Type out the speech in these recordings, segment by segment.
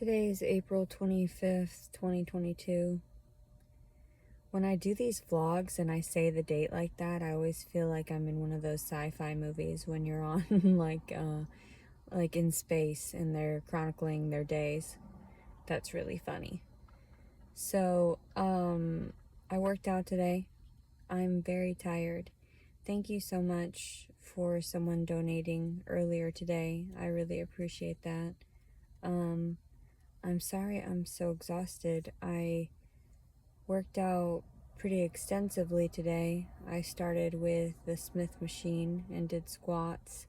Today is April 25th, 2022. When I do these vlogs and I say the date like that, I always feel like I'm in one of those sci-fi movies when you're on like in space and they're chronicling their days. That's really funny. So, I worked out today. I'm very tired. Thank you so much for someone donating earlier today. I really appreciate that. I'm sorry I'm so exhausted. I worked out pretty extensively today. I started with the Smith machine and did squats.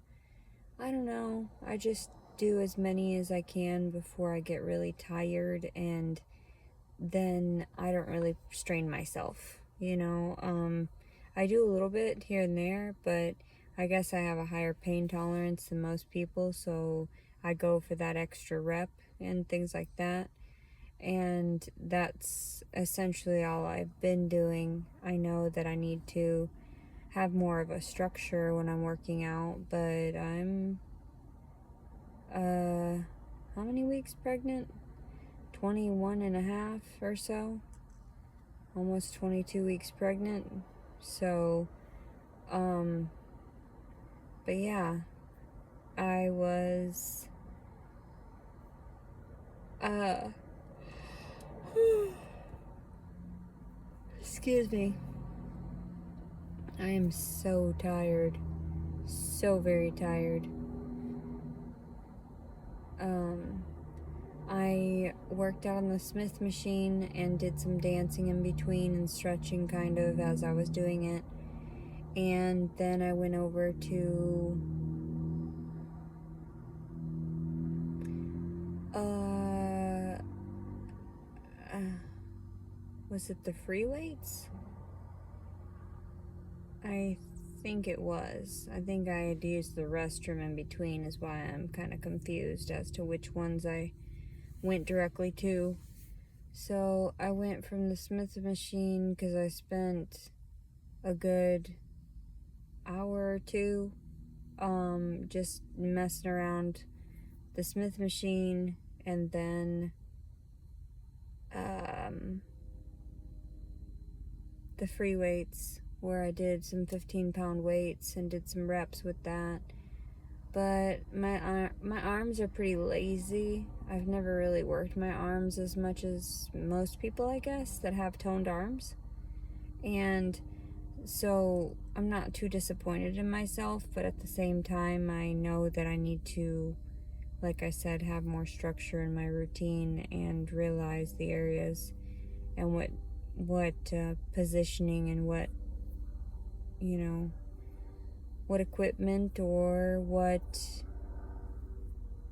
I don't know. I just do as many as I can before I get really tired, and then I don't really strain myself, I do a little bit here and there, but I guess I have a higher pain tolerance than most people, so I go for that extra rep and things like that. And that's essentially all I've been doing. I know that I need to have more of a structure when I'm working out, but I'm how many weeks pregnant? 21 and a half or so. Almost 22 weeks pregnant. So but yeah, I was excuse me. I am so tired. So very tired. I worked out on the Smith machine and did some dancing in between and stretching kind of as I was doing it. And then I went over to was it the free weights? I think it was. I think I had used the restroom in between, is why I'm kind of confused as to which ones I went directly to. So I went from the Smith machine because I spent a good hour or two just messing around the Smith machine, and then the free weights, where I did some 15-pound weights and did some reps with that. But my arms are pretty lazy. I've never really worked my arms as much as most people, I guess, that have toned arms. And so I'm not too disappointed in myself, but at the same time, I know that I need to, like I said, have more structure in my routine and realize the areas and what positioning and what equipment or what,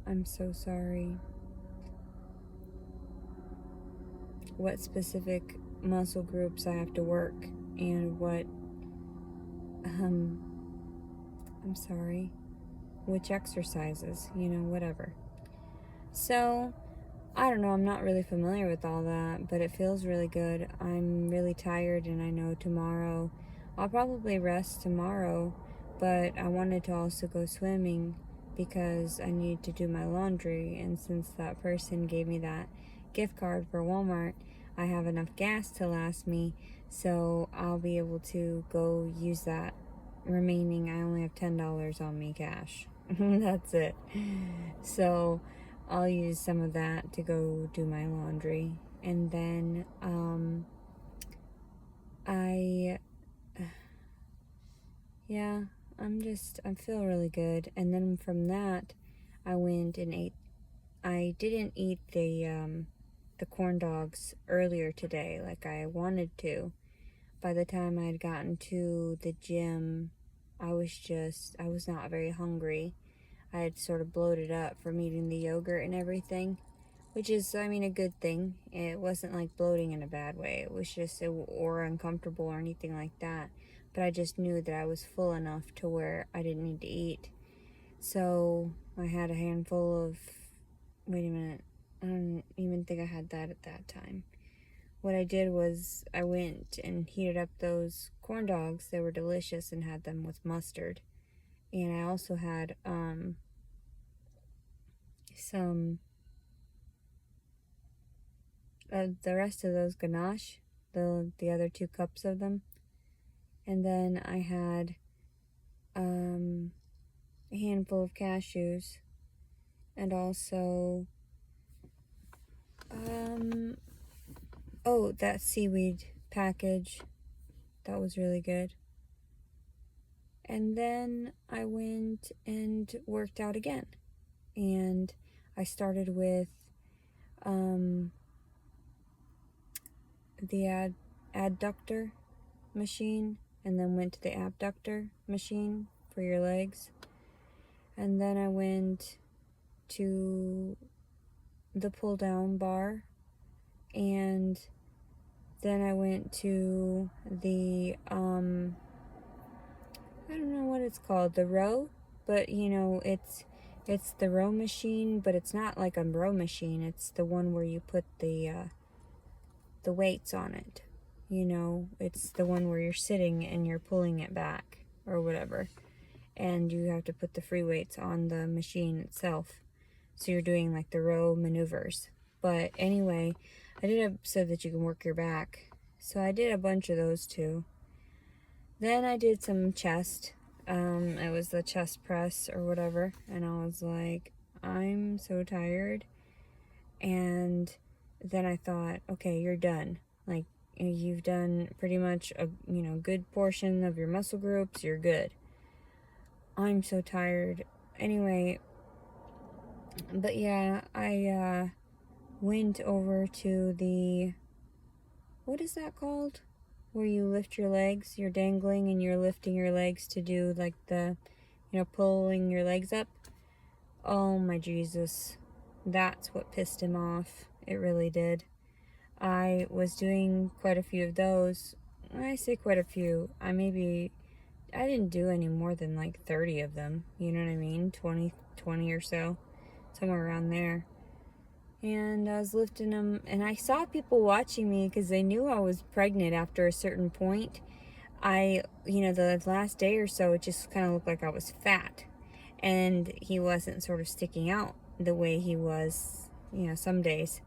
I'm so sorry, what specific muscle groups I have to work, and what I'm sorry, which exercises, whatever. So I don't know, I'm not really familiar with all that, but it feels really good. I'm really tired, and I know tomorrow I'll probably rest tomorrow, but I wanted to also go swimming because I need to do my laundry, and since that person gave me that gift card for Walmart, I have enough gas to last me, so I'll be able to go use that remaining. I only have $10 on me cash. That's it. So I'll use some of that to go do my laundry. And then I feel really good. And then from that, I went and ate. I didn't eat the corn dogs earlier today like I wanted to. By the time I had gotten to the gym, I was not very hungry. I had sort of bloated up from eating the yogurt and everything, which is, a good thing. It wasn't like bloating in a bad way. It was just, or uncomfortable or anything like that. But I just knew that I was full enough to where I didn't need to eat. So I had a handful of, wait a minute, I don't even think I had that at that time. What I did was I went and heated up those corn dogs. They were delicious, and had them with mustard. And I also had some the rest of those ganache, the other 2 cups of them. And then I had a handful of cashews, and also oh, that seaweed package, that was really good. And then I went and worked out again, and I started with the adductor machine, and then went to the abductor machine for your legs, and then I went to the pull down bar, and then I went to the I don't know what it's called, the row, but it's the row machine, but it's not like a row machine. It's the one where you put the weights on it. It's the one where you're sitting and you're pulling it back or whatever, and you have to put the free weights on the machine itself. So you're doing like the row maneuvers. But anyway, I did it so that you can work your back. So I did a bunch of those too. Then I did some chest. It was the chest press or whatever. And I was like, I'm so tired. And then I thought, okay, you're done. Like, you've done pretty much a good portion of your muscle groups. You're good. I'm so tired. Anyway, but yeah, I went over to the, what is that called? Where you lift your legs, you're dangling and you're lifting your legs to do like the, pulling your legs up. Oh my Jesus. That's what pissed him off. It really did. I was doing quite a few of those. I say quite a few. I didn't do any more than like 30 of them. You know what I mean? 20 or so. Somewhere around there. And I was lifting them, and I saw people watching me because they knew I was pregnant after a certain point. The last day or so, it just kind of looked like I was fat, and he wasn't sort of sticking out the way he was, some days.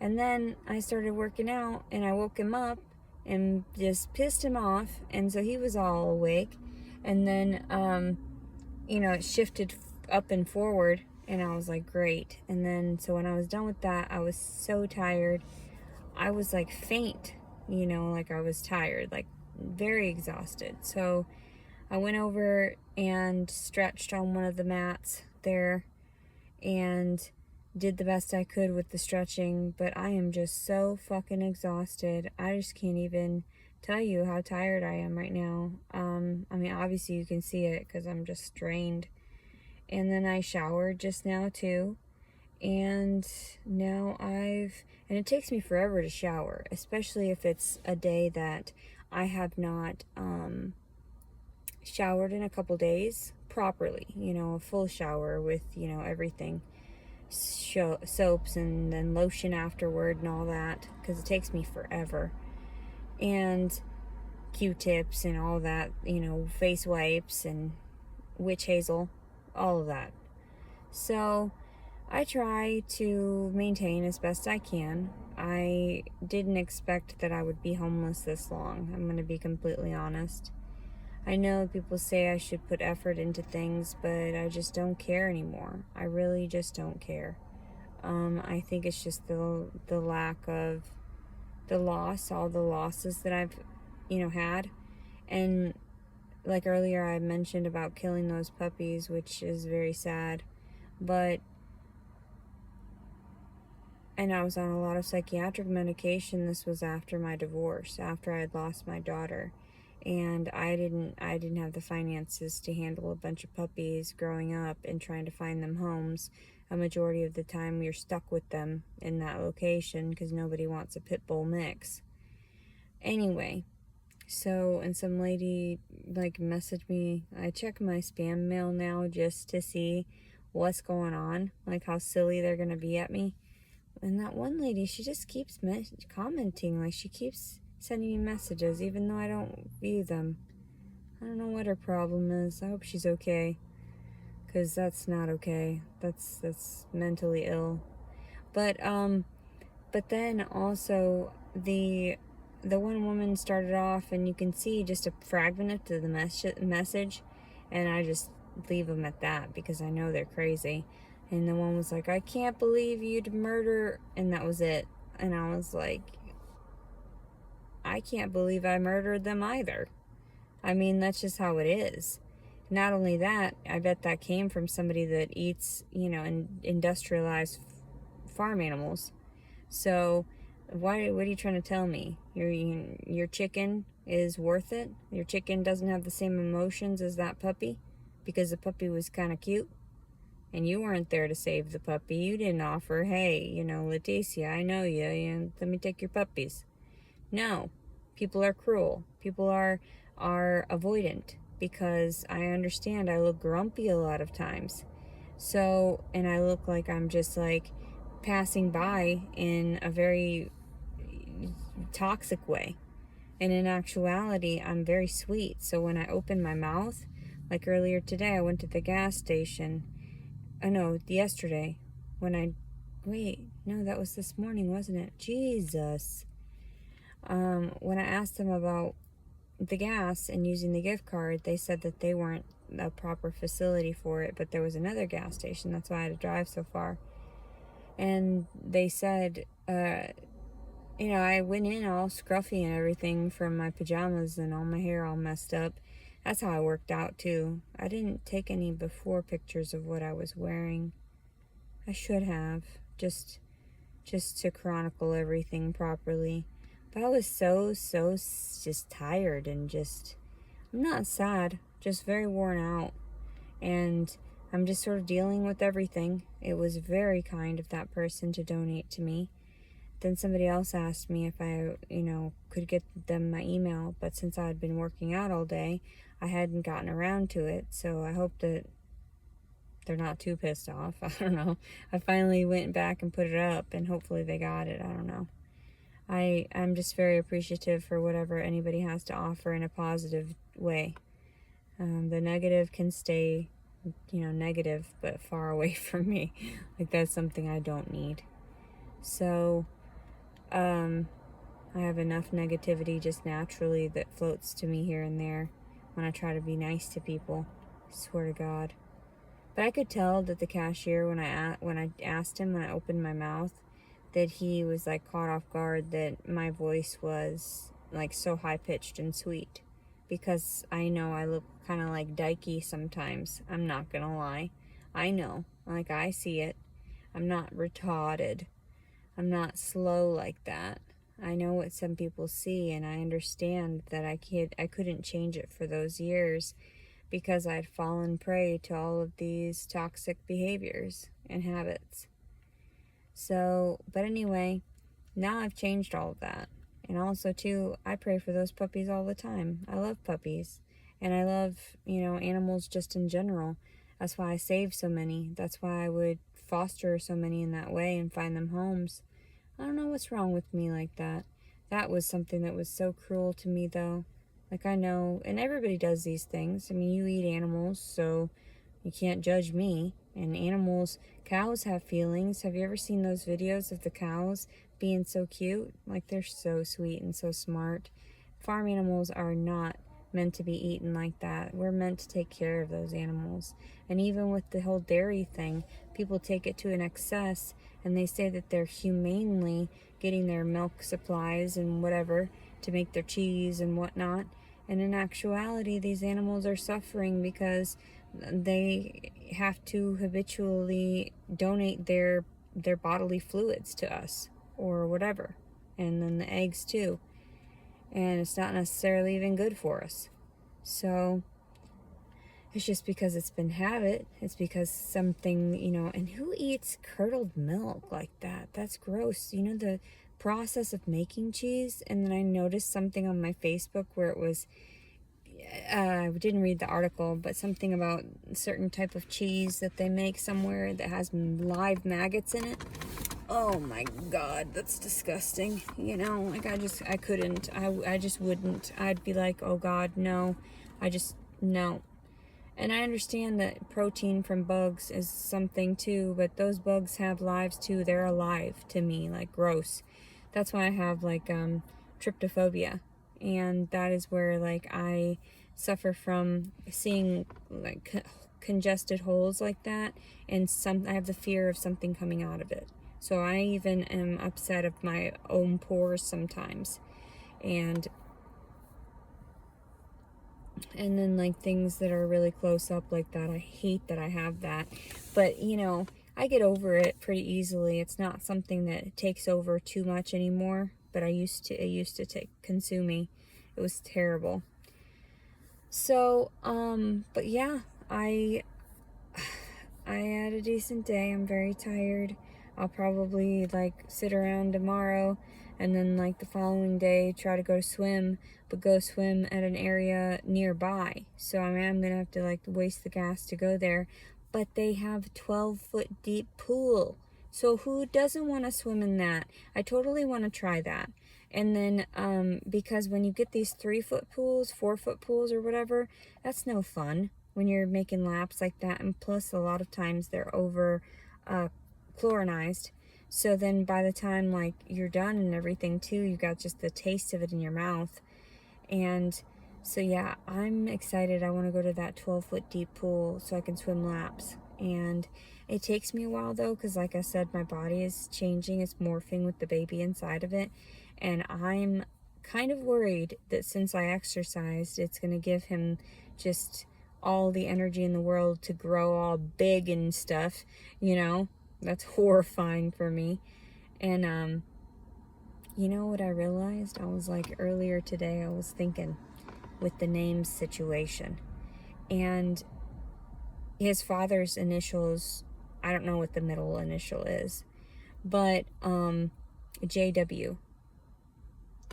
And then I started working out, and I woke him up and just pissed him off, and so he was all awake. And then, it shifted up and forward, and I was like, great. And then, so when I was done with that, I was so tired. I was like faint, like I was tired, like very exhausted. So I went over and stretched on one of the mats there and did the best I could with the stretching, but I am just so fucking exhausted. I just can't even tell you how tired I am right now. Obviously you can see it because I'm just drained. And then I showered just now too. And now and it takes me forever to shower, especially if it's a day that I have not showered in a couple days properly, a full shower with, everything, soaps and then lotion afterward and all that, because it takes me forever. And Q-tips and all that, face wipes and witch hazel, all of that. So I try to maintain as best I can. I didn't expect that I would be homeless this long. I'm going to be completely honest. I know people say I should put effort into things, but I just don't care anymore. I really just don't care. I think it's just the lack of the loss, all the losses that I've, had. And like earlier I mentioned about killing those puppies, which is very sad. And I was on a lot of psychiatric medication. This was after my divorce, after I had lost my daughter. And I didn't have the finances to handle a bunch of puppies growing up and trying to find them homes. A majority of the time you're stuck with them in that location because nobody wants a pit bull mix. Anyway, so, and some lady messaged me. I check my spam mail now just to see what's going on, like how silly they're gonna be at me. And that one lady, she just keeps commenting, like she keeps sending me messages even though I don't view them. I don't know what her problem is. I hope she's okay, because that's not okay. That's mentally ill. But But then also the one woman started off, and you can see just a fragment of the message, and I just leave them at that because I know they're crazy. And the one was like, I can't believe you'd murder, and that was it. And I was like, I can't believe I murdered them either. I mean, that's just how it is. Not only that, I bet that came from somebody that eats, industrialized farm animals. So, what are you trying to tell me? Your chicken is worth it? Your chicken doesn't have the same emotions as that puppy? Because the puppy was kind of cute? And you weren't there to save the puppy. You didn't offer, hey, Leticia, I know you, let me take your puppies. No, people are cruel. People are avoidant because I understand I look grumpy a lot of times. So, and I look like I'm just like passing by in a very toxic way. And in actuality, I'm very sweet. So when I open my mouth, like earlier today, I went to the gas station. No, yesterday. Wait, no, that was this morning, wasn't it? Jesus. When I asked them about the gas and using the gift card, they said that they weren't a proper facility for it, but there was another gas station. That's why I had to drive so far. And they said, I went in all scruffy and everything from my pajamas and all my hair all messed up. That's how I worked out too. I didn't take any before pictures of what I was wearing. I should have, just to chronicle everything properly. But I was so just tired and I'm not sad, just very worn out. And I'm just sort of dealing with everything. It was very kind of that person to donate to me. Then somebody else asked me if I, could get them my email, but since I had been working out all day, I hadn't gotten around to it. So I hope that they're not too pissed off. I don't know. I finally went back and put it up, and hopefully they got it. I don't know. I'm just very appreciative for whatever anybody has to offer in a positive way. The negative can stay, negative, but far away from me. Like, that's something I don't need. So, I have enough negativity just naturally that floats to me here and there when I try to be nice to people. I swear to God. But I could tell that the cashier, when I asked him, when I opened my mouth, that he was like caught off guard that my voice was like so high pitched and sweet, because I know I look kind of like dykey sometimes. I'm not gonna lie. I know, like, I see it. I'm not retarded. I'm not slow like that. I know what some people see, and I understand that I couldn't change it for those years because I'd fallen prey to all of these toxic behaviors and habits. So, but anyway, now I've changed all of that. And also, too, I pray for those puppies all the time. I love puppies. And I love, animals just in general. That's why I save so many. That's why I would foster so many in that way and find them homes. I don't know what's wrong with me like that. That was something that was so cruel to me, though. Like, I know, and everybody does these things. I mean, you eat animals, so you can't judge me. And animals, cows have feelings. Have you ever seen those videos of the cows being so cute? Like, they're so sweet and so smart. Farm animals are not meant to be eaten like that. We're meant to take care of those animals. And even with the whole dairy thing, people take it to an excess, and they say that they're humanely getting their milk supplies and whatever to make their cheese and whatnot. And in actuality, these animals are suffering because they have to habitually donate their bodily fluids to us or whatever, and then the eggs too, and it's not necessarily even good for us. So it's just because it's been habit. It's because something, and who eats curdled milk like that? That's gross. The process of making cheese. And then I noticed something on my Facebook where it was, I didn't read the article, but something about a certain type of cheese that they make somewhere that has live maggots in it. Oh my God, that's disgusting. Like, I couldn't. I just wouldn't. I'd be like, oh God, no. No. And I understand that protein from bugs is something too, but those bugs have lives too. They're alive to me, like gross. That's why I have like tryptophobia. And that is where like I suffer from seeing like congested holes like that, and I have the fear of something coming out of it. So I even am upset of my own pores sometimes. And then like things that are really close up like that, I hate that I have that. But you know, I get over it pretty easily. It's not something that takes over too much anymore, but it used to consume me. It was terrible. So but yeah, I had a decent day. I'm very tired. I'll probably like sit around tomorrow, and then like the following day try to go swim, but go swim at an area nearby. So I mean, I'm gonna have to like waste the gas to go there. But they have 12-foot deep pool. So who doesn't want to swim in that? I totally want to try that. And then because when you get these 3-foot pools, 4-foot pools or whatever, that's no fun when you're making laps like that. And plus a lot of times they're over chlorinized, so then by the time like you're done and everything too, you got just the taste of it in your mouth. And so yeah, I'm excited. I want to go to that 12-foot deep pool so I can swim laps. And it takes me a while though, because like I said, my body is changing. It's morphing with the baby inside of it, and I'm kind of worried that since I exercised, it's going to give him just all the energy in the world to grow all big and stuff, you know. That's horrifying for me. And you know what I realized? I was like, earlier today I was thinking with the name situation, and his father's initials, I don't know what the middle initial is, but JW,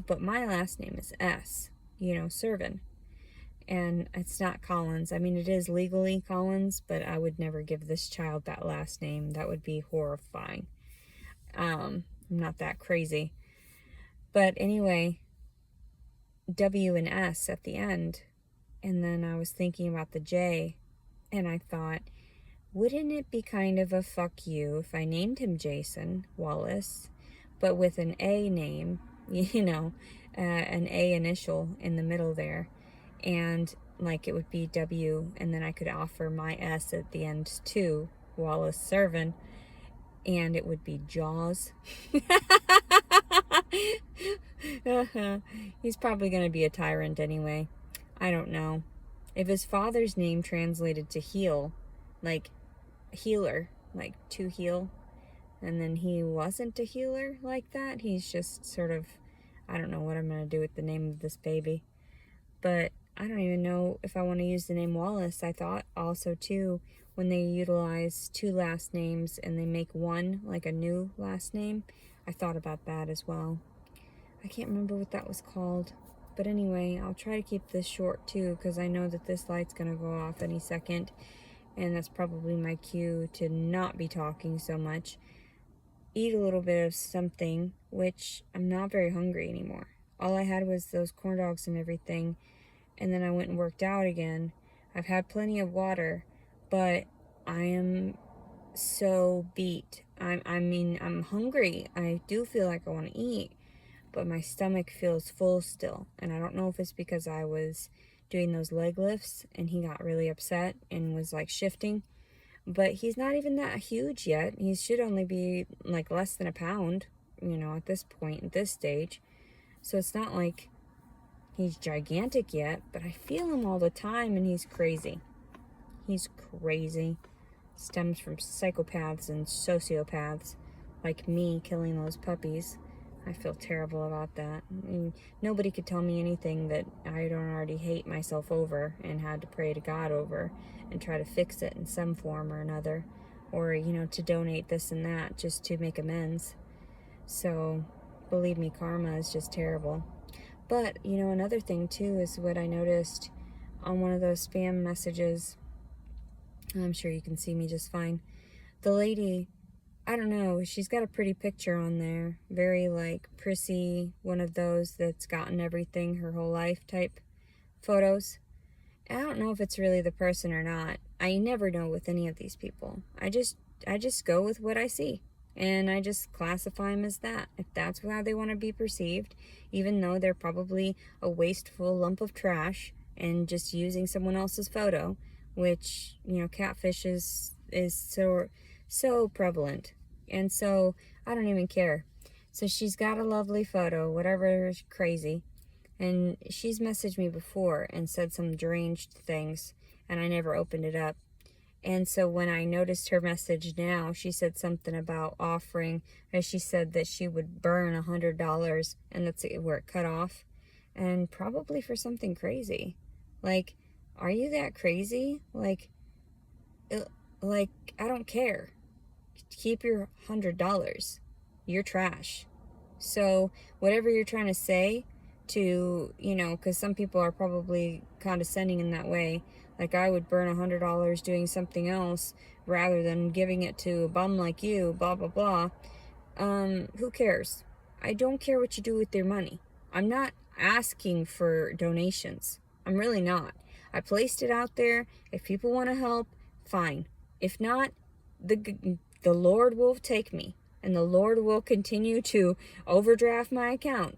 but my last name is S, you know, Servin. And it's not Collins. I mean, it is legally Collins, but I would never give this child that last name. That would be horrifying. I'm not that crazy. But anyway, W and S at the end. And then I was thinking about the J, and I thought, wouldn't it be kind of a fuck you if I named him Jason Wallace, but with an A name, you know, an A initial in the middle there, and like it would be W, and then I could offer my S at the end too, Wallace Servin, and it would be Jaws. He's probably going to be a tyrant anyway. I don't know. If his father's name translated to heal, like healer, like to heal, and then he wasn't a healer like that, he's just sort of, I don't know what I'm going to do with the name of this baby. But I don't even know if I want to use the name Wallace. I thought also too, when they utilize 2 last names and they make one like a new last name, I thought about that as well. I can't remember what that was called. But anyway, I'll try to keep this short too, because I know that this light's going to go off any second. And that's probably my cue to not be talking so much. Eat a little bit of something, which I'm not very hungry anymore. All I had was those corn dogs and everything, and then I went and worked out again. I've had plenty of water, but I am so beat. I'm hungry. I do feel like I want to eat, but my stomach feels full still. And I don't know if it's because I was doing those leg lifts and he got really upset and was like shifting. But he's not even that huge yet. He should only be like less than a pound, you know, at this point, at this stage. So it's not like he's gigantic yet, but I feel him all the time, and he's crazy. He's crazy. Stems from psychopaths and sociopaths like me killing those puppies. I feel terrible about that. I mean, nobody could tell me anything that I don't already hate myself over and had to pray to God over and try to fix it in some form or another. Or, you know, to donate this and that just to make amends. So, believe me, karma is just terrible. But, you know, another thing too is what I noticed on one of those spam messages. I'm sure you can see me just fine. The lady, I don't know, she's got a pretty picture on there. Very like prissy, one of those that's gotten everything her whole life type photos. I don't know if it's really the person or not. I never know with any of these people. I just go with what I see. And I just classify them as that. If that's how they want to be perceived, even though they're probably a wasteful lump of trash and just using someone else's photo, which, catfish is so prevalent. And so I don't even care. So she's got a lovely photo, whatever is crazy. And she's messaged me before and said some deranged things, and I never opened it up. And so when I noticed her message now, she said something about offering, as she said that she would burn $100, and that's where it cut off. And probably for something crazy. Like, are you that crazy? Like, I don't care. Keep your $100. You're trash. So whatever you're trying to say to, because some people are probably condescending in that way. Like, I would burn $100 doing something else rather than giving it to a bum like you, blah, blah, blah. Who cares? I don't care what you do with your money. I'm not asking for donations. I'm really not. I placed it out there. If people want to help, fine. If not, the Lord will take me. And the Lord will continue to overdraft my account,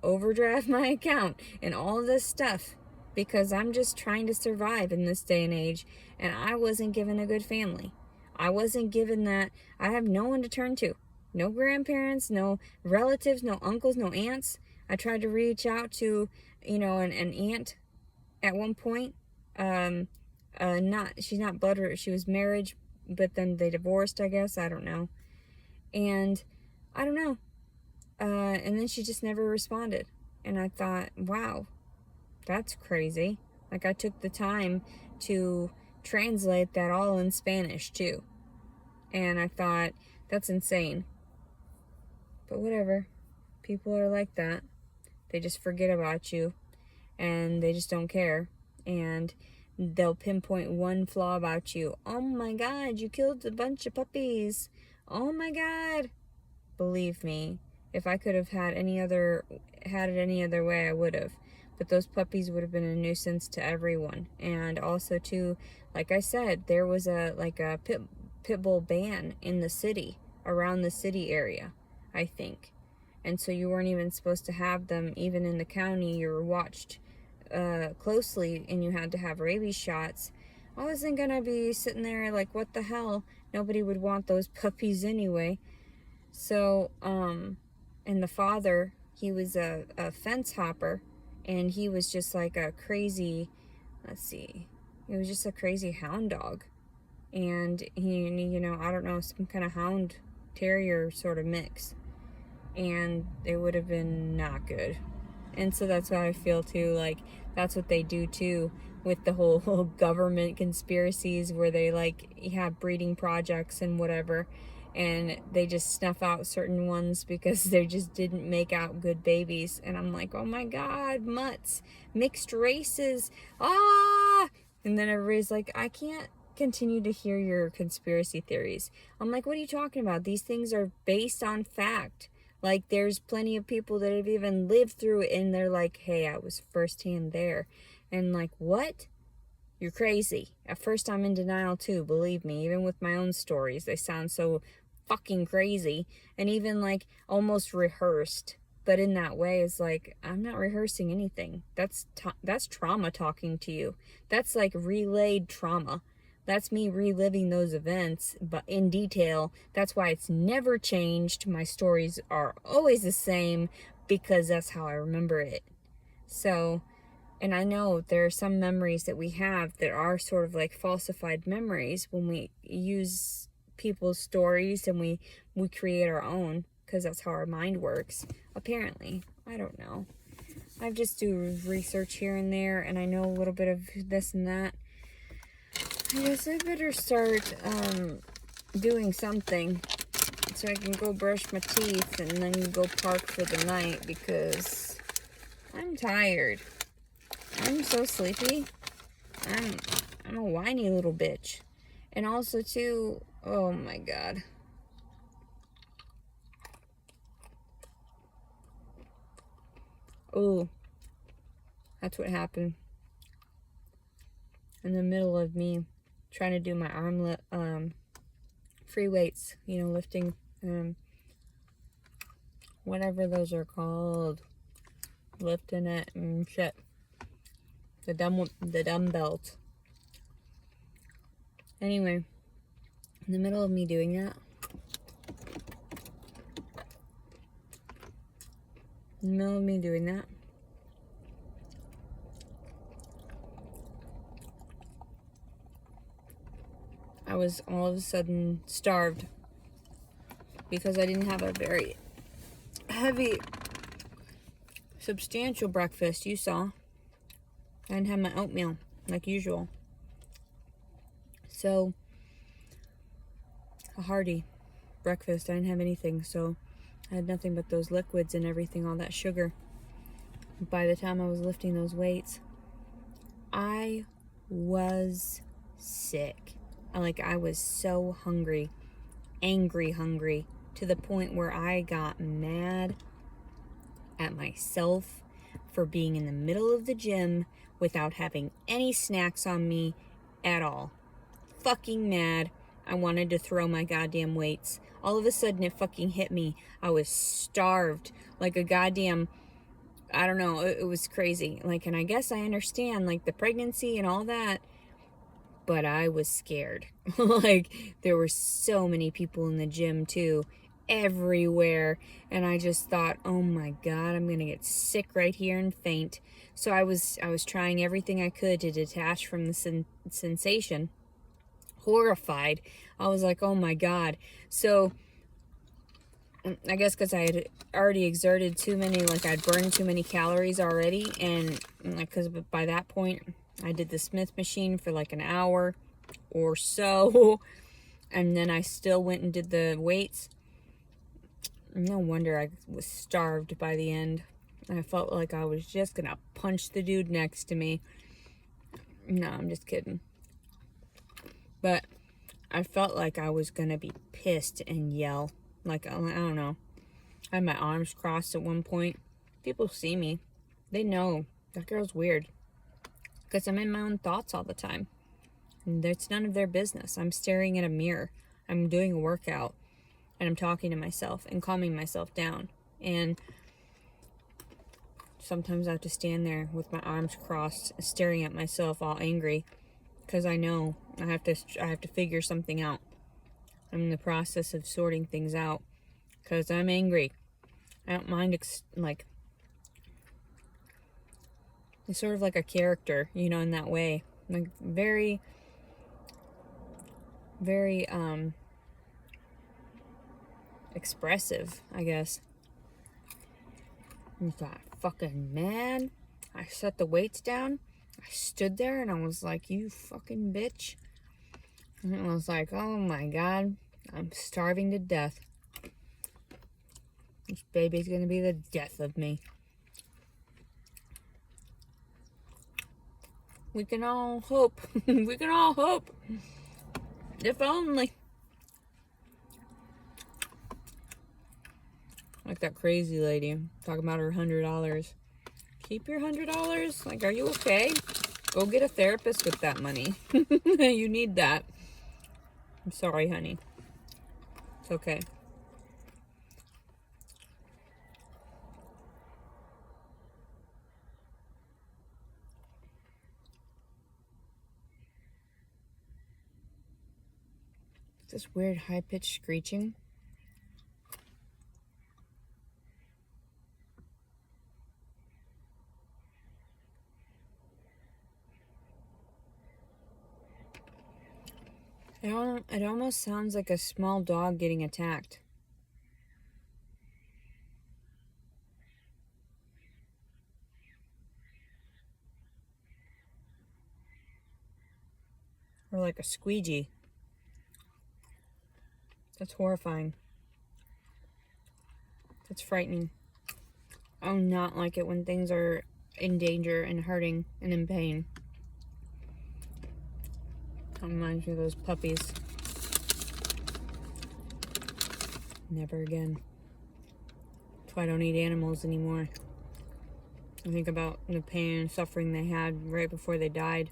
and all this stuff. Because I'm just trying to survive in this day and age. And I wasn't given a good family. I wasn't given that. I have no one to turn to. No grandparents, no relatives, no uncles, no aunts. I tried to reach out to, an aunt at one point. She's not blood, she was married, but then they divorced, I guess. I don't know. And I don't know. And then she just never responded. And I thought, wow, that's crazy. Like, I took the time to translate that all in Spanish too. And I thought, that's insane. But whatever. People are like that. They just forget about you. And they just don't care. And they'll pinpoint one flaw about you. Oh my God, you killed a bunch of puppies. Oh my God. Believe me, if I could have had it any other way, I would have. But those puppies would have been a nuisance to everyone. And also too, like I said, there was a pit bull ban in the city, around the city area, I think. And so you weren't even supposed to have them even in the county. You were watched closely, and you had to have rabies shots. I wasn't gonna be sitting there like, what the hell? Nobody would want those puppies anyway. So, and the father, he was a fence hopper, and he was just like a crazy, he was just a crazy hound dog. And he, I don't know, some kind of hound terrier sort of mix. And it would have been not good. And so that's how I feel too. Like, that's what they do too with the whole government conspiracies, where they have breeding projects and whatever, and they just snuff out certain ones because they just didn't make out good babies. And I'm like, oh my God, mutts, mixed races, and then everybody's like, I can't continue to hear your conspiracy theories. I'm like, what are you talking about? These things are based on fact. Like, there's plenty of people that have even lived through it, and they're like, hey, I was firsthand there. And like, what? You're crazy. At first, I'm in denial too, believe me. Even with my own stories, they sound so fucking crazy, and even like almost rehearsed. But in that way, it's like, I'm not rehearsing anything. That's trauma talking to you. That's like relayed trauma. That's me reliving those events, but in detail. That's why it's never changed. My stories are always the same, because that's how I remember it. So, and I know there are some memories that we have that are sort of like falsified memories when we use people's stories, and we create our own, because that's how our mind works, apparently. I don't know. I just do research here and there, and I know a little bit of this and that. I guess I better start doing something so I can go brush my teeth and then go park for the night, because I'm tired. I'm so sleepy. I'm a whiny little bitch. And also too, oh my God. Oh, that's what happened. in the middle of me trying to do my free weights, you know, lifting, whatever those are called, lifting it and shit, the dumbbells. Anyway, in the middle of me doing that, I was all of a sudden starved because I didn't have a very heavy, substantial breakfast. You saw. I didn't have my oatmeal like usual. So, a hearty breakfast. I didn't have anything, so I had nothing but those liquids and everything, all that sugar. By the time I was lifting those weights, I was sick. I was so hungry, angry hungry, to the point where I got mad at myself for being in the middle of the gym without having any snacks on me at all. Fucking mad. I wanted to throw my goddamn weights. All of a sudden it fucking hit me. I was starved like a goddamn, I don't know, it was crazy. And I guess I understand the pregnancy and all that, but I was scared. There were so many people in the gym too, everywhere, and I just thought, oh my god, I'm gonna get sick right here and faint. So I was trying everything I could to detach from the sensation. Horrified. I was like, oh my god. So I guess because I had already exerted too many, I'd burned too many calories already, and because by that point I did the Smith machine for an hour or so, and then I still went and did the weights. No wonder I was starved by the end. I felt like I was just gonna punch the dude next to me. No, I'm just kidding. But I felt like I was gonna be pissed and yell. I don't know. I had my arms crossed at one point. People see me. They know that girl's weird. Because I'm in my own thoughts all the time. And it's none of their business. I'm staring at a mirror. I'm doing a workout. And I'm talking to myself and calming myself down. And sometimes I have to stand there with my arms crossed, staring at myself all angry. Because I know I have to figure something out. I'm in the process of sorting things out. Because I'm angry. I don't mind, it's sort of like a character, in that way. Very, very, expressive, I guess. I got fucking mad. I set the weights down. I stood there and I was like, you fucking bitch. And I was like, oh my god, I'm starving to death. This baby's gonna be the death of me. We can all hope. We can all hope. If only. Like that crazy lady talking about her $100. Keep your $100? Are you okay? Go get a therapist with that money. You need that. I'm sorry, honey. It's okay. This weird high-pitched screeching. It almost sounds like a small dog getting attacked. Or like a squeegee. That's horrifying. That's frightening. I do not like it when things are in danger and hurting and in pain. That reminds me of those puppies. Never again. That's why I don't eat animals anymore. I think about the pain and suffering they had right before they died.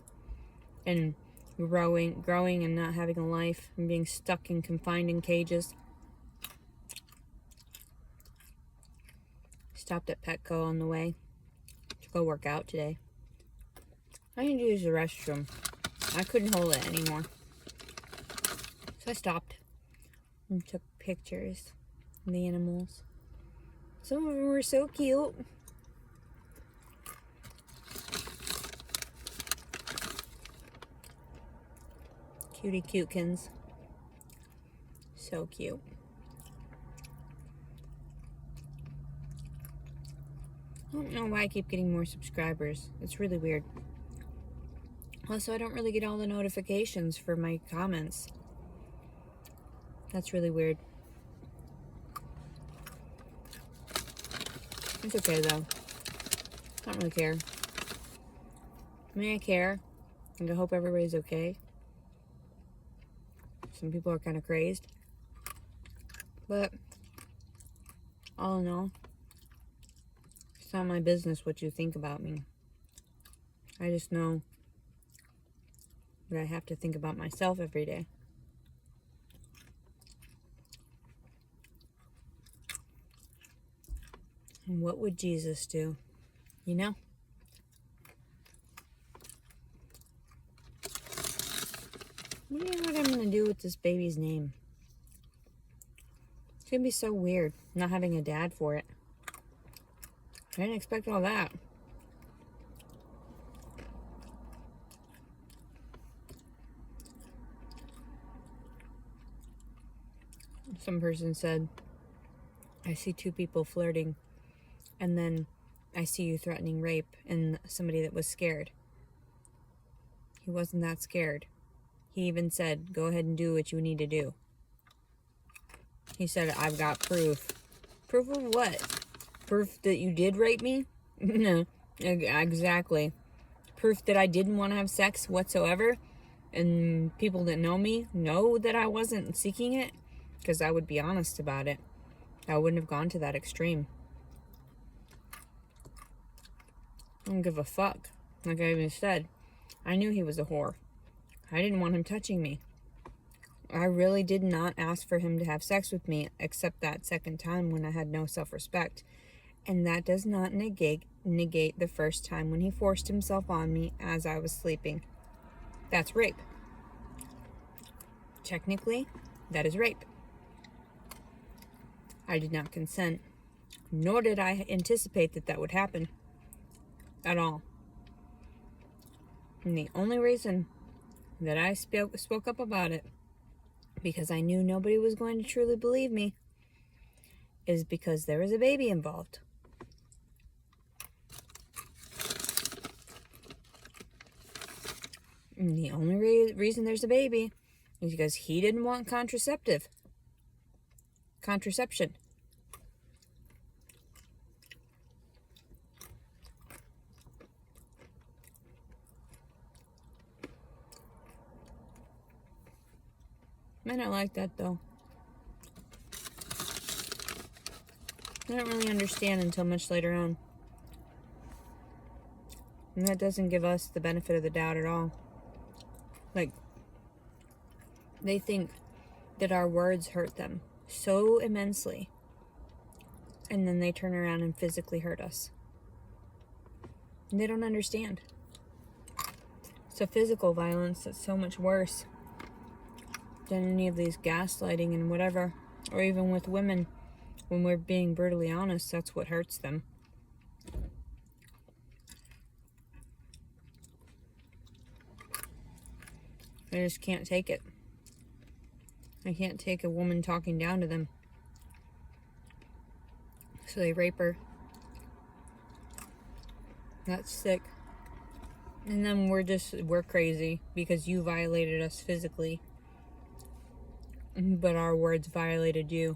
and growing and not having a life and being stuck and confined in cages. Stopped at Petco on the way to go work out today. I need to use the restroom. I couldn't hold it anymore. So I stopped and took pictures of the animals. Some of them were so cute. Cutie cutekins. So cute. I don't know why I keep getting more subscribers. It's really weird. Also, I don't really get all the notifications for my comments. That's really weird. It's okay though. I don't really care. I mean, I care. And I hope everybody's okay. Some people are kind of crazed. But all in all, it's not my business what you think about me. I just know that I have to think about myself every day. And what would Jesus do? You know? I don't know what I'm going to do with this baby's name. It's going to be so weird not having a dad for it. I didn't expect all that. Some person said, I see two people flirting, and then I see you threatening rape and somebody that was scared. He wasn't that scared. He even said, go ahead and do what you need to do. He said, I've got proof. Proof of what? Proof that you did rape me? No, exactly. Proof that I didn't want to have sex whatsoever. And people that know me know that I wasn't seeking it. Because I would be honest about it. I wouldn't have gone to that extreme. I don't give a fuck. Like I even said, I knew he was a whore. I didn't want him touching me. I really did not ask for him to have sex with me, except that second time when I had no self-respect. And that does not negate the first time when he forced himself on me as I was sleeping. That's rape. Technically, that is rape. I did not consent, nor did I anticipate that that would happen at all. And the only reason that I spoke up about it, because I knew nobody was going to truly believe me, is because there was a baby involved. And the only reason there's a baby is because he didn't want contraception. Men are like that, though. I don't really understand until much later on. And that doesn't give us the benefit of the doubt at all. Like, they think that our words hurt them so immensely. And then they turn around and physically hurt us. And they don't understand. So physical violence is so much worse than any of these gaslighting and whatever. Or even with women, when we're being brutally honest, that's what hurts them. They just can't take it. They can't take a woman talking down to them. So they rape her. That's sick. And then we're crazy because you violated us physically. But our words violated you.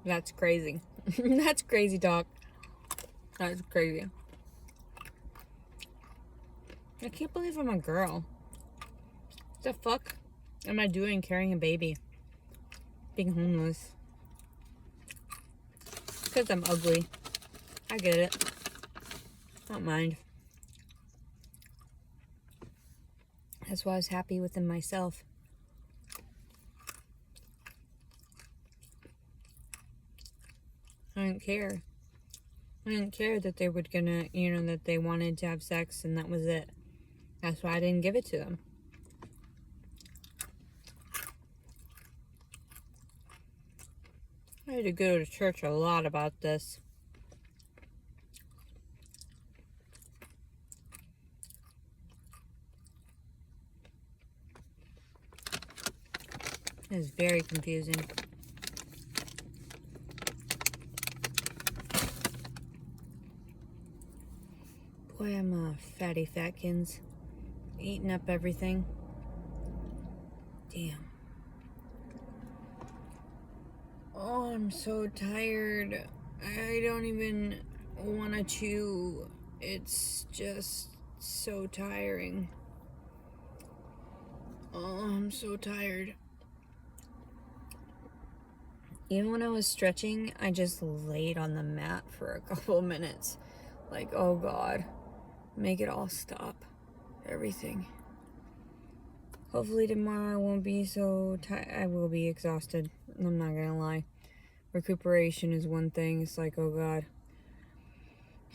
That's crazy. That's crazy talk. That's crazy. I can't believe I'm a girl. What the fuck am I doing carrying a baby? Being homeless. Because I'm ugly. I get it. Don't mind. That's why I was happy within myself. I didn't care. I didn't care that they were gonna, that they wanted to have sex and that was it. That's why I didn't give it to them. I had to go to church a lot about this. It's very confusing. Boy, I'm a fatty fatkins. Eating up everything. Damn. Oh, I'm so tired. I don't even want to chew. It's just so tiring. Oh, I'm so tired. Even when I was stretching, I just laid on the mat for a couple of minutes. Like, oh God, make it all stop. Everything. Hopefully tomorrow I won't be so tired. I will be exhausted. I'm not gonna lie. Recuperation is one thing. It's like, oh God.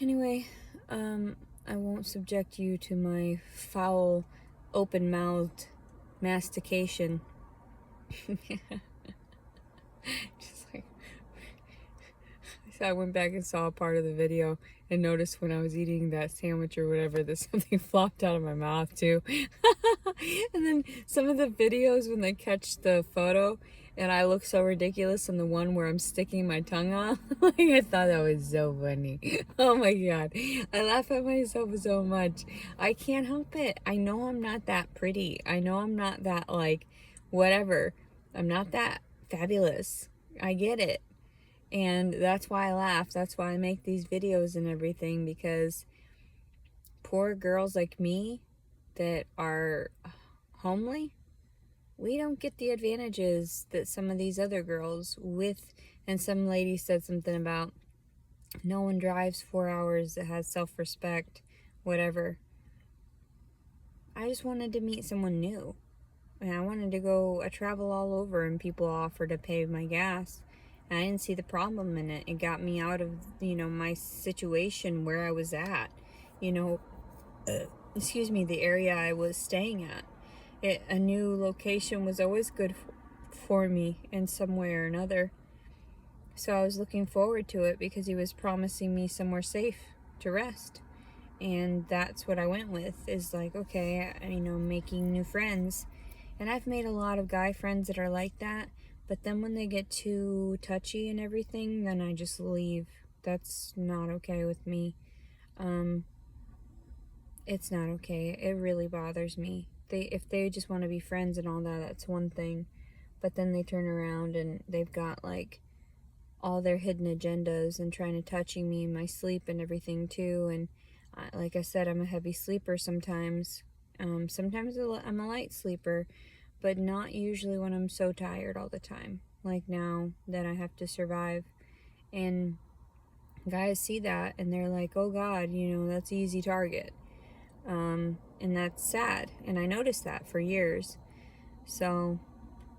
Anyway, I won't subject you to my foul, open-mouthed mastication. Just like, so I went back and saw a part of the video and noticed when I was eating that sandwich or whatever that something flopped out of my mouth too. And then some of the videos when they catch the photo and I look so ridiculous on the one where I'm sticking my tongue out. Like, I thought that was so funny. Oh my God. I laugh at myself so much. I can't help it. I know I'm not that pretty. I know I'm not that, like, whatever. I'm not that fabulous. I get it. And that's why I laugh. That's why I make these videos and everything, because poor girls like me that are homely, we don't get the advantages that some of these other girls with. And some lady said something about no one drives 4 hours that has self-respect, whatever. I just wanted to meet someone new. And I wanted to go travel all over, and people offered to pay my gas. And I didn't see the problem in it. It got me out of, my situation where I was at. Excuse me, the area I was staying at. A new location was always good for me in some way or another. So I was looking forward to it because he was promising me somewhere safe to rest. And that's what I went with, is like, okay, making new friends. And I've made a lot of guy friends that are like that. But then when they get too touchy and everything, then I just leave. That's not okay with me. It's not okay. It really bothers me. If they just want to be friends and all that, that's one thing. But then they turn around and they've got like all their hidden agendas and trying to touching me in my sleep and everything too. And like I said, I'm a heavy sleeper sometimes. Sometimes I'm a light sleeper, but not usually when I'm so tired all the time. Like now that I have to survive. And guys see that and they're like, oh God, that's an easy target. And that's sad. And I noticed that for years. So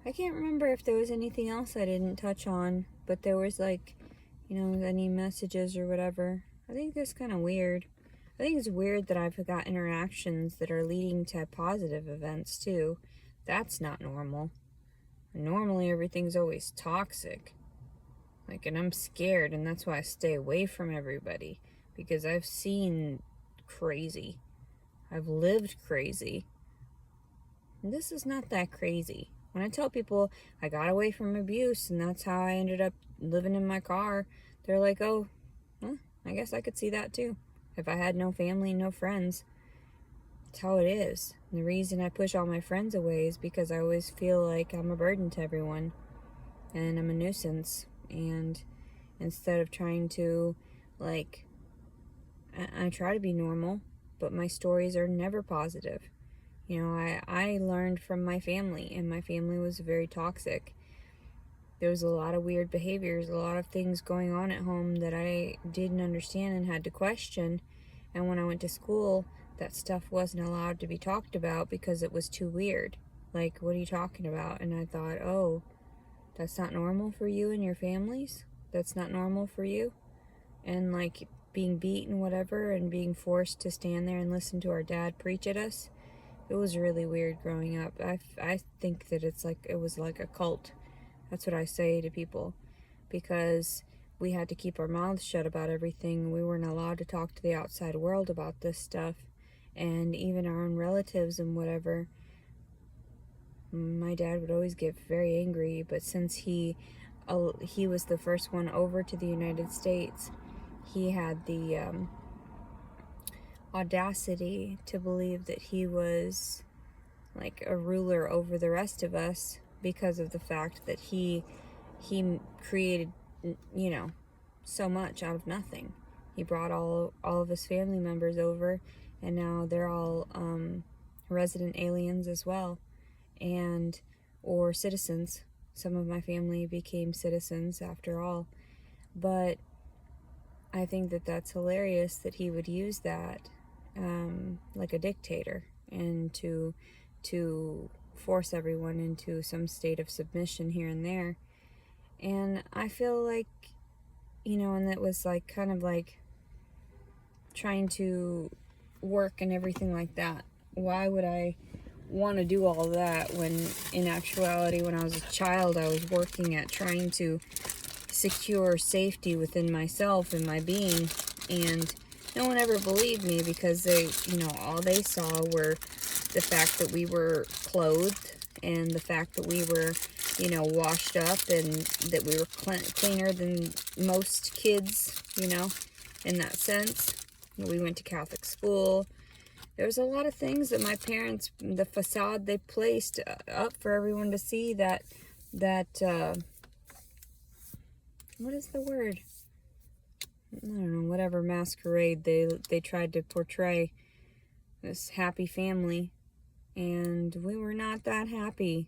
I can't remember if there was anything else I didn't touch on, but there was like, any messages or whatever. I think that's kind of weird. I think it's weird that I've got interactions that are leading to positive events too. That's not normal. Normally everything's always toxic. And I'm scared, and that's why I stay away from everybody, because I've seen crazy. I've lived crazy. And this is not that crazy. When I tell people I got away from abuse and that's how I ended up living in my car, they're like, oh, well, I guess I could see that too. If I had no family, no friends, that's how it is. And the reason I push all my friends away is because I always feel like I'm a burden to everyone and I'm a nuisance. And instead of trying to, I try to be normal, but my stories are never positive. I learned from my family, and my family was very toxic. There was a lot of weird behaviors, a lot of things going on at home that I didn't understand and had to question. And when I went to school, that stuff wasn't allowed to be talked about because it was too weird. Like, what are you talking about? And I thought, oh, that's not normal for you and your families? That's not normal for you? And like being beaten, whatever, and being forced to stand there and listen to our dad preach at us. It was really weird growing up. I think that it was like a cult. That's what I say to people, because we had to keep our mouths shut about everything. We weren't allowed to talk to the outside world about this stuff, and even our own relatives and whatever. My dad would always get very angry, but since he was the first one over to the United States, he had the audacity to believe that he was like a ruler over the rest of us, because of the fact that he created, you know, so much out of nothing. He brought all of his family members over, and now they're all resident aliens as well, and or citizens. Some of my family became citizens after all. But I think that that's hilarious that he would use that like a dictator, and to force everyone into some state of submission here and there. And I feel like, you know, and that was like kind of like trying to work and everything like that. Why would I want to do all that when in actuality, when I was a child, I was working at trying to secure safety within myself and my being? And no one ever believed me, because they, you know, all they saw were the fact that we were clothed, and the fact that we were, you know, washed up, and that we were cleaner than most kids, you know, in that sense. We went to Catholic school. There was a lot of things that my parents, the facade they placed up for everyone to see, that what is the word? I don't know, whatever masquerade they tried to portray, this happy family. And we were not that happy.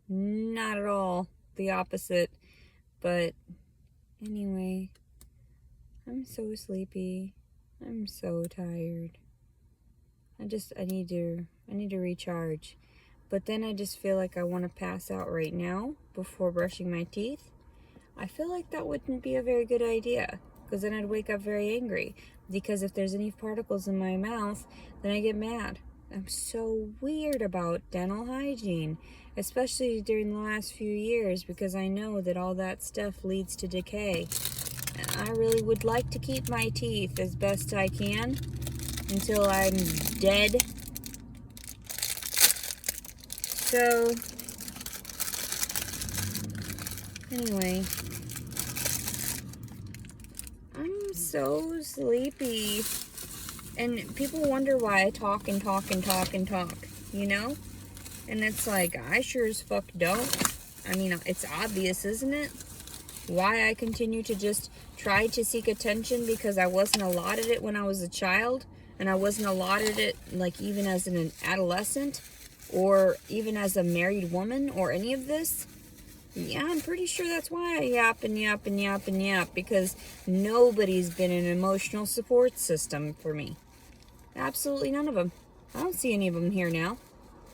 Not at all. The opposite. But anyway, I'm so sleepy. I'm so tired. I need to recharge. But then I just feel like I want to pass out right now before brushing my teeth. I feel like that wouldn't be a very good idea, because then I'd wake up very angry. Because if there's any particles in my mouth, then I get mad. I'm so weird about dental hygiene, especially during the last few years, because I know that all that stuff leads to decay. And I really would like to keep my teeth as best I can until I'm dead. So, anyway, I'm so sleepy. And people wonder why I talk and talk and talk and talk, you know? And it's like, I sure as fuck don't. I mean, it's obvious, isn't it? Why I continue to just try to seek attention, because I wasn't allotted it when I was a child, and I wasn't allotted it, like, even as an adolescent, or even as a married woman, or any of this. Yeah, I'm pretty sure that's why I yap and yap and yap and yap, because nobody's been an emotional support system for me. Absolutely none of them. I don't see any of them here now.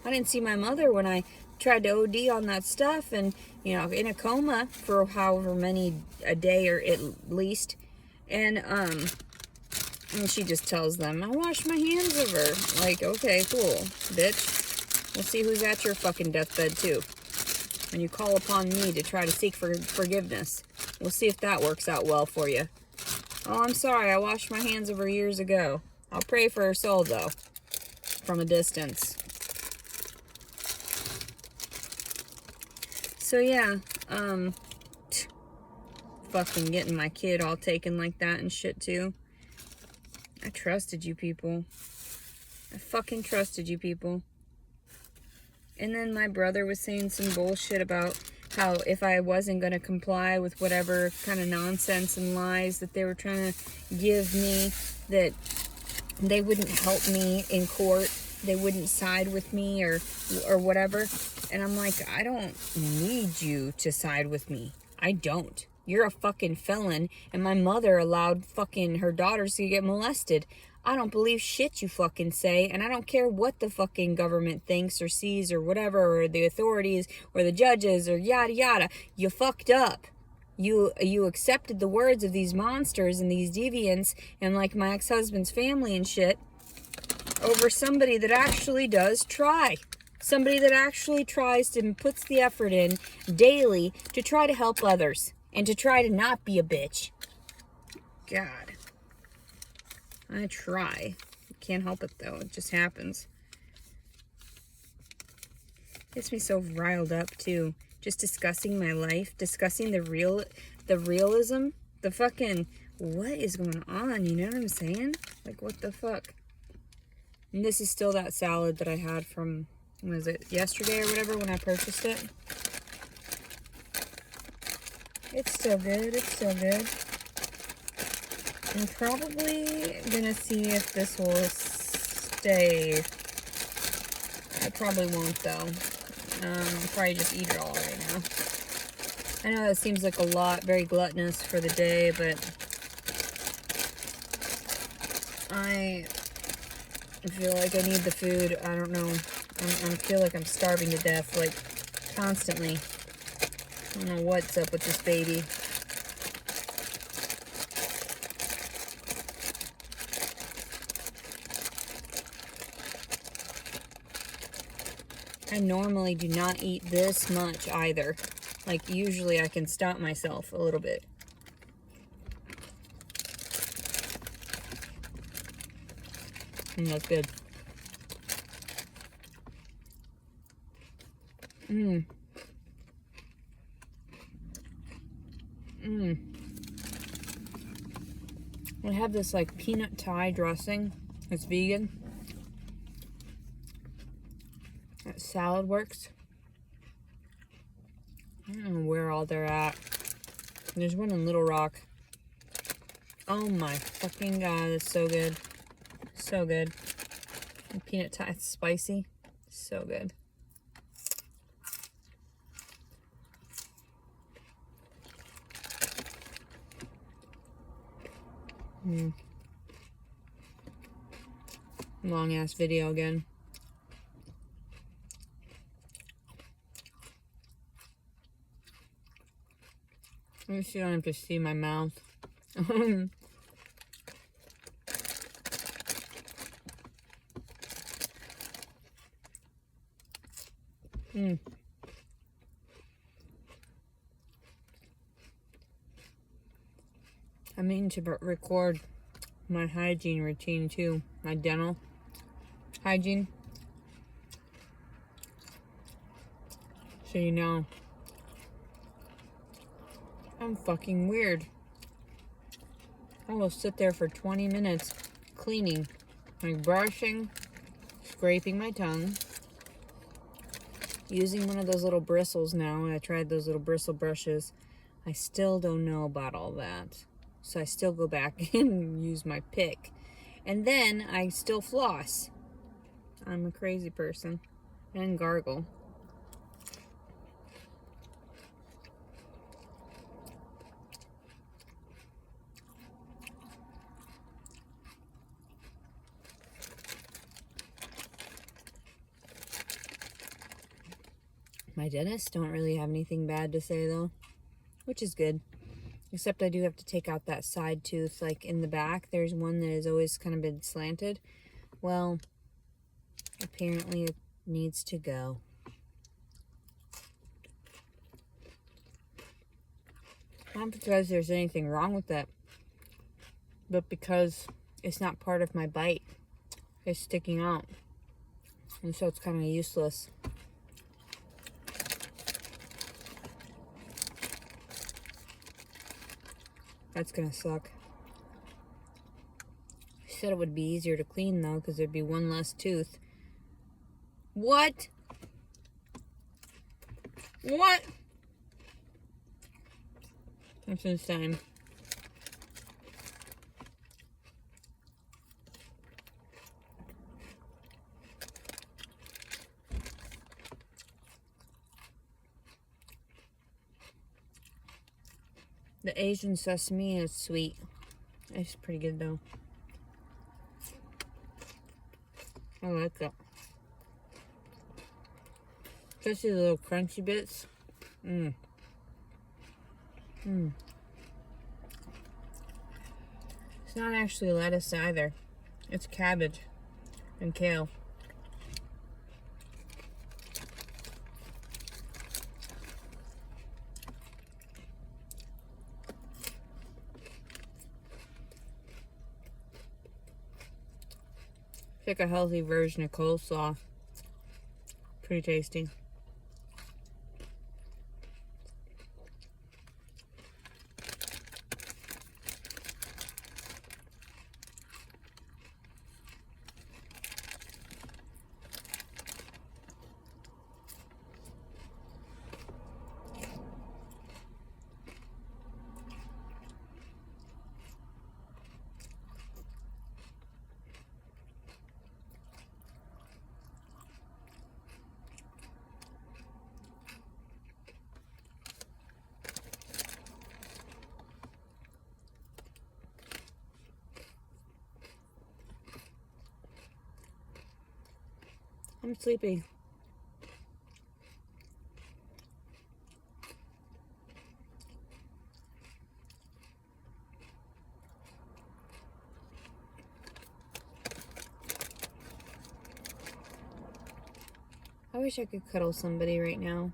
I didn't see my mother when I tried to OD on that stuff, and, you know, in a coma for however many, a day or at least. And she just tells them, I washed my hands of her. Like, okay, cool, bitch. We'll see who's at your fucking deathbed, too. When you call upon me to try to seek forgiveness. We'll see if that works out well for you. Oh, I'm sorry, I washed my hands of her years ago. I'll pray for her soul, though, from a distance. So, yeah, fucking getting my kid all taken like that and shit, too. I trusted you people. I fucking trusted you people. And then my brother was saying some bullshit about how if I wasn't going to comply with whatever kind of nonsense and lies that they were trying to give me, that they wouldn't help me in court. They wouldn't side with me or whatever. And I'm like, I don't need you to side with me. I don't. You're a fucking felon, and my mother allowed fucking her daughters to get molested. I don't believe shit you fucking say, and I don't care what the fucking government thinks or sees or whatever, or the authorities or the judges or yada yada. You fucked up. You accepted the words of these monsters and these deviants and like my ex-husband's family and shit over somebody that actually does try. Somebody that actually tries and puts the effort in daily to try to help others and to try to not be a bitch. God. I try. Can't help it though. It just happens. Gets me so riled up too. Just discussing my life, discussing the realism, the fucking what is going on, you know what I'm saying? Like what the fuck? And this is still that salad that I had from, was it yesterday or whatever when I purchased it? It's still good, it's still good. I'm probably gonna see if this will stay. I probably won't though. I'll probably just eat it all right now. I know that seems like a lot, very gluttonous for the day, but I feel like I need the food. I don't know. I feel like I'm starving to death, like, constantly. I don't know what's up with this baby. I normally do not eat this much either. Like, usually I can stop myself a little bit. And that's good. I have this, like, peanut Thai dressing. It's vegan. At Salad Works. I don't know where all they're at. There's one in Little Rock. Oh my fucking god, it's so good. So good. And peanut Thai, it's spicy. So good. Long ass video again. At least you don't have to see my mouth. I mean to record my hygiene routine too. My dental hygiene. So you know. I'm fucking weird. I will sit there for 20 minutes cleaning, like brushing, scraping my tongue, using one of those little bristles now. I tried those little bristle brushes. I still don't know about all that. So I still go back and use my pick. And then I still floss. I'm a crazy person. And gargle. My dentist don't really have anything bad to say though, which is good. Except I do have to take out that side tooth, like in the back. There's one that has always kind of been slanted. Well, apparently it needs to go. Not because there's anything wrong with it, but because it's not part of my bite. It's sticking out. And so it's kind of useless. That's gonna suck. She said it would be easier to clean though, because there'd be one less tooth. What? What? That's insane. The Asian sesame is sweet. It's pretty good though. I like that. Especially the little crunchy bits. Mmm. Mmm. It's not actually lettuce either. It's cabbage and kale. It's like a healthy version of coleslaw. Pretty tasty. I'm sleepy. I wish I could cuddle somebody right now.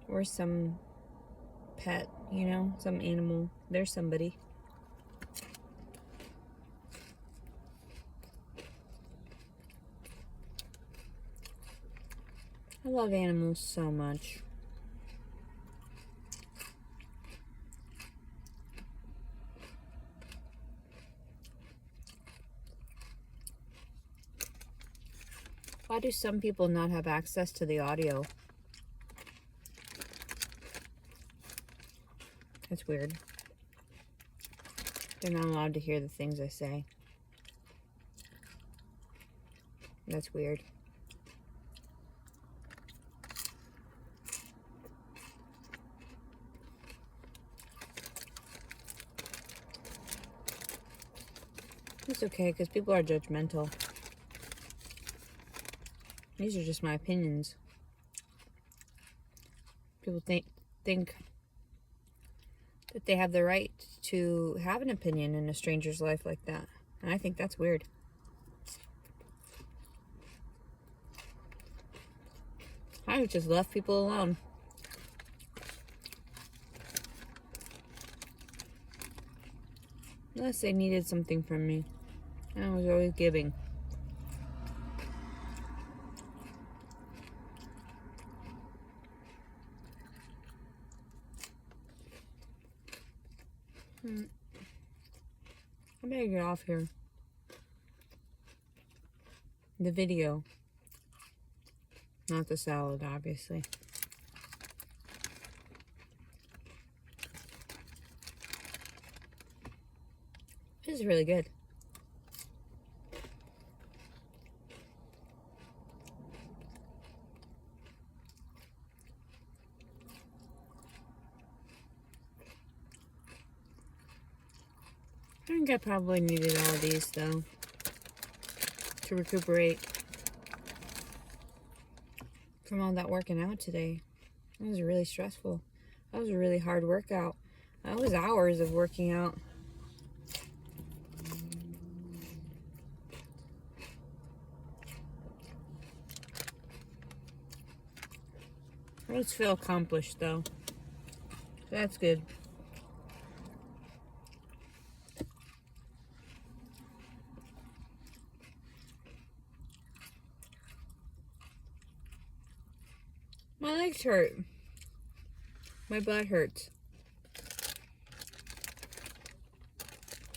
Or some pet, you know, some animal. There's somebody. I love animals so much. Why do some people not have access to the audio? That's weird. They're not allowed to hear the things I say. That's weird. It's okay, because people are judgmental. These are just my opinions. People think that they have the right to have an opinion in a stranger's life like that. And I think that's weird. I just left people alone. Unless they needed something from me. I was always giving. I better get off here. The video. Not the salad, obviously. This is really good. I think I probably needed all these, though, to recuperate from all that working out today. It was really stressful. That was a really hard workout. That was hours of working out. I just feel accomplished, though. So that's good. My legs hurt. My butt hurts.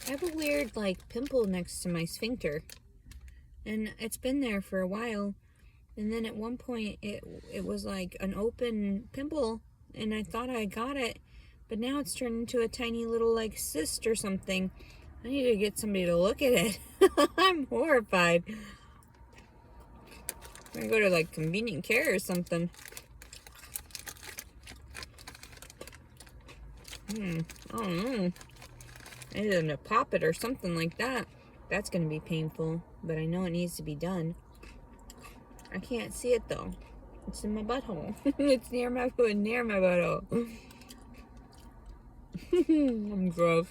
I have a weird, like, pimple next to my sphincter. And it's been there for a while. And then at one point, it was like an open pimple. And I thought I got it. But now it's turned into a tiny little, like, cyst or something. I need to get somebody to look at it. I'm horrified. I'm gonna go to, like, convenient care or something. I don't know. Either to pop it or something like that. That's going to be painful, but I know it needs to be done. I can't see it though. It's in my butthole. It's near my butthole. I'm gross.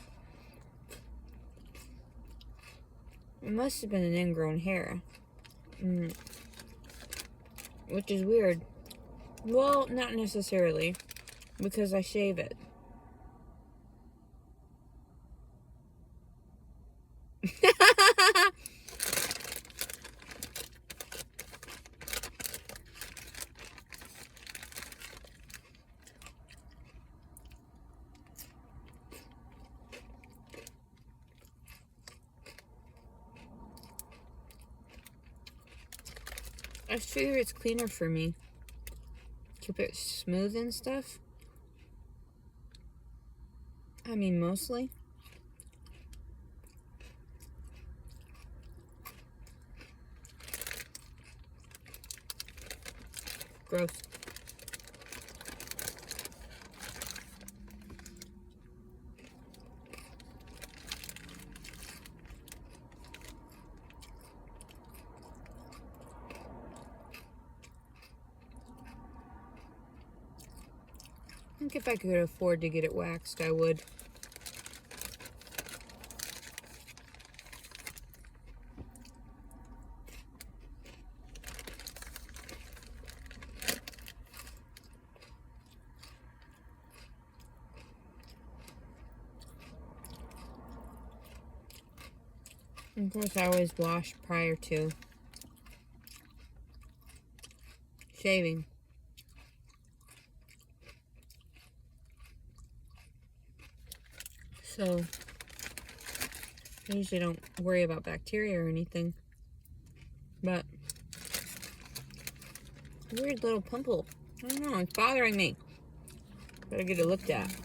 It must have been an ingrown hair. Which is weird. Well, not necessarily, because I shave it. I figure it's cleaner for me. Keep it smooth and stuff. I mean, mostly. Gross. I think if I could afford to get it waxed, I would. Of course, I always wash prior to shaving. So, I usually don't worry about bacteria or anything. But, weird little pimple. I don't know, it's bothering me. Better get it looked at.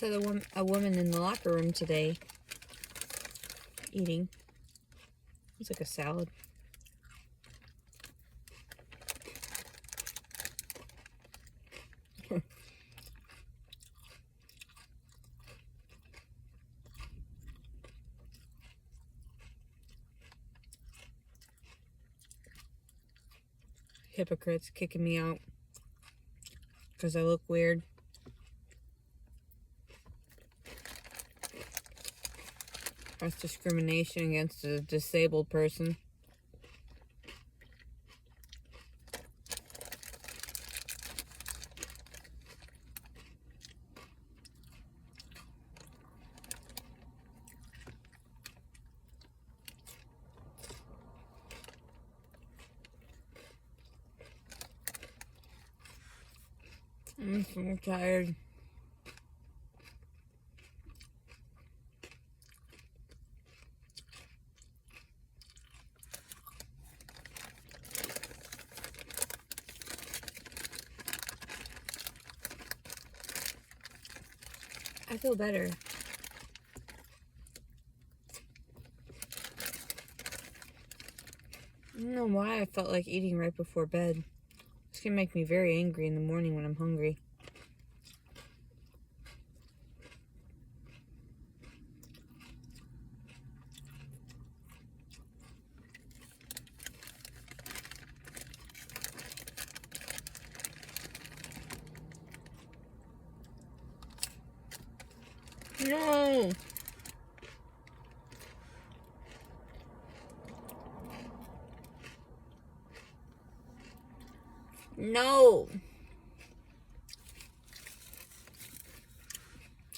I saw a woman in the locker room today eating. It's like a salad. Hypocrites kicking me out because I look weird. That's discrimination against a disabled person. I'm so tired. I feel better. I don't know why I felt like eating right before bed. It's gonna make me very angry in the morning when I'm hungry. No! No!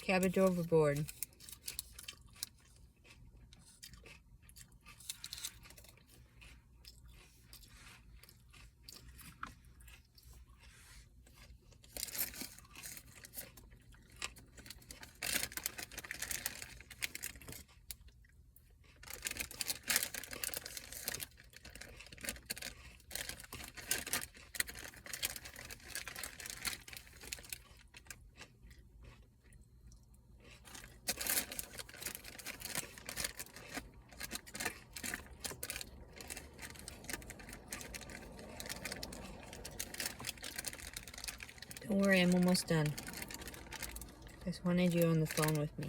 Cabbage overboard. Don't worry, I'm almost done. Just wanted you on the phone with me.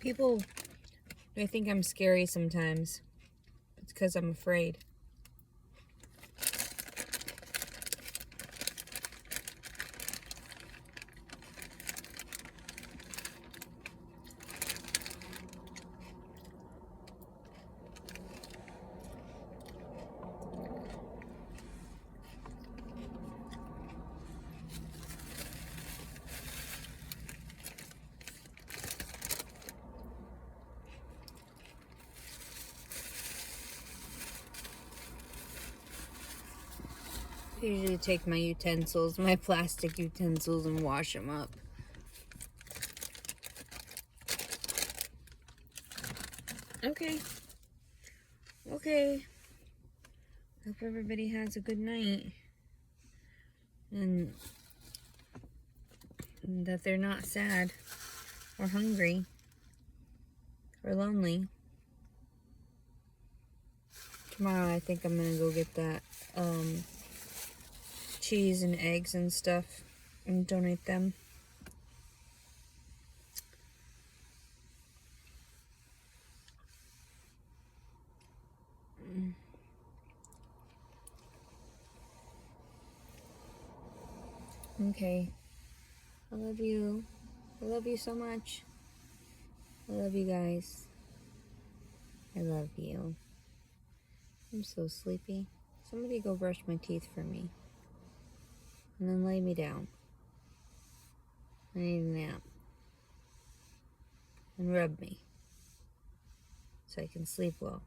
People, they think I'm scary sometimes. It's because I'm afraid. I usually take my utensils, my plastic utensils, and wash them up. Okay. Okay. Hope everybody has a good night. And that they're not sad or hungry or lonely. Tomorrow I think I'm gonna go get that cheese and eggs and stuff and donate them. Okay. I love you. I love you so much. I love you guys. I love you. I'm so sleepy. Somebody go brush my teeth for me. And then lay me down. I need a nap. And rub me. So I can sleep well.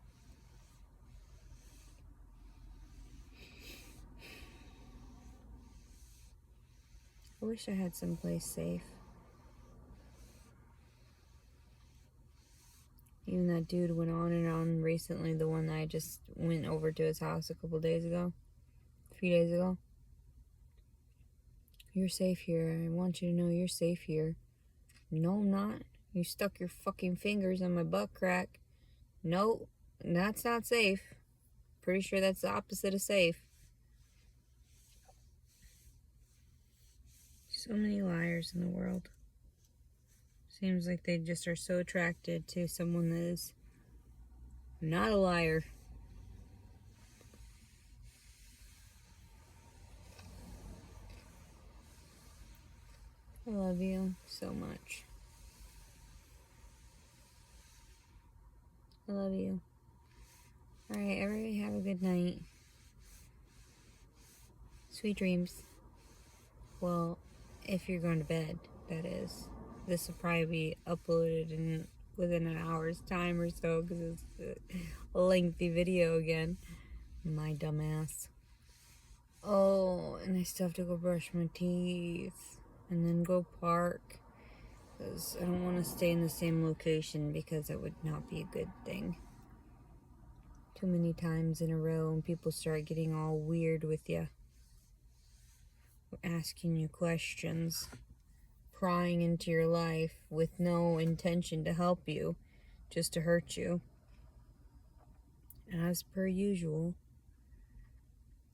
I wish I had someplace safe. Even that dude went on and on recently, the one that I just went over to his house a few days ago. You're safe here. I want you to know you're safe here. No, I'm not. You stuck your fucking fingers on my butt crack. No, that's not safe. Pretty sure that's the opposite of safe. So many liars in the world. Seems like they just are so attracted to someone that is not a liar. I love you so much. I love you. Alright, everybody have a good night. Sweet dreams. Well, if you're going to bed, that is. This will probably be uploaded within an hour's time or so because it's a lengthy video again. My dumbass. Oh, and I still have to go brush my teeth and then go park because I don't want to stay in the same location because that would not be a good thing. Too many times in a row and people start getting all weird with you. Asking you questions. Prying into your life with no intention to help you, just to hurt you. As per usual.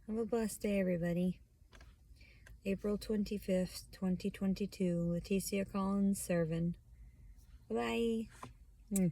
Have a blessed day, everybody. April 25th, 2022. Leticia Collins Servin. Bye-bye.